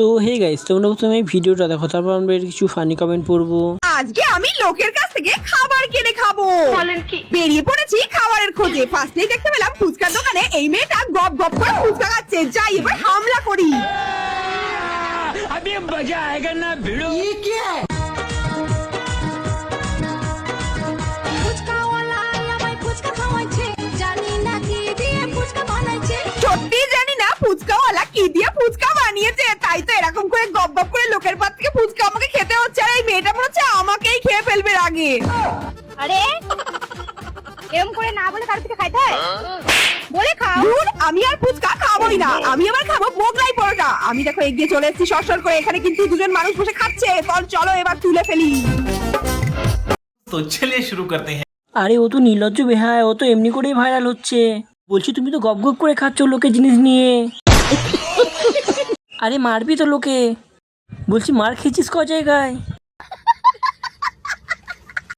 তো hey guys, তোমরা প্রথমে এই ভিডিওটা দেখো, তারপর আমরা এর কিছু ফানি কমেন্ট পড়বো। আজকে আমি লোকের কাছ থেকে খাবার কিনে খাবো। বলেন কি? বেরিয়ে পড়েছি খাবারের খোঁজে। ফার্স্টেই দেখতে পেলাম ফুচকার দোকানে এই মেয়েটা গপ গপ করে ফুচকা খাচ্ছে। যাই এবার হামলা করি। अभी मजा आएगा ना भिड़ो। ये क्या है? সত্যি জানি না ফুচকাওয়ালা কি দিয়ে ফুচকা বানিয়েছে, তাই তো এরকম করে গপ গপ করে লোকের পাত থেকে ফুচকা আমাকে খেতে হচ্ছে। আর এই মেয়েটা মনে হচ্ছে আমাকেই খেয়ে ফেলবে আগে। আরে এরকম করে না বলে কারোর থেকে খাইতে হয়? বলে খাও। ধুর, আমি আর ফুচকা খাবোই না, আমি আবার খাবো মোগলাই পরোটা। আমি দেখো এগিয়ে চলে এসেছি সরসর করে। এখানে কিন্তু দুজন মানুষ বসে খাচ্ছে। চলো এবার তুলে ফেলি। तो चलिए शुरू करते हैं। আরে ও তো নির্লজ্জ বেহায়, ও তো এমনি করেই ভাইরাল হচ্ছে। বলছি তুমি তো গপ গপ করে খাচ্ছ লোকের জিনিস নিয়ে। আরে মারবি তো লোকে। বলছি মার খেয়েছিস ক জায়গায়?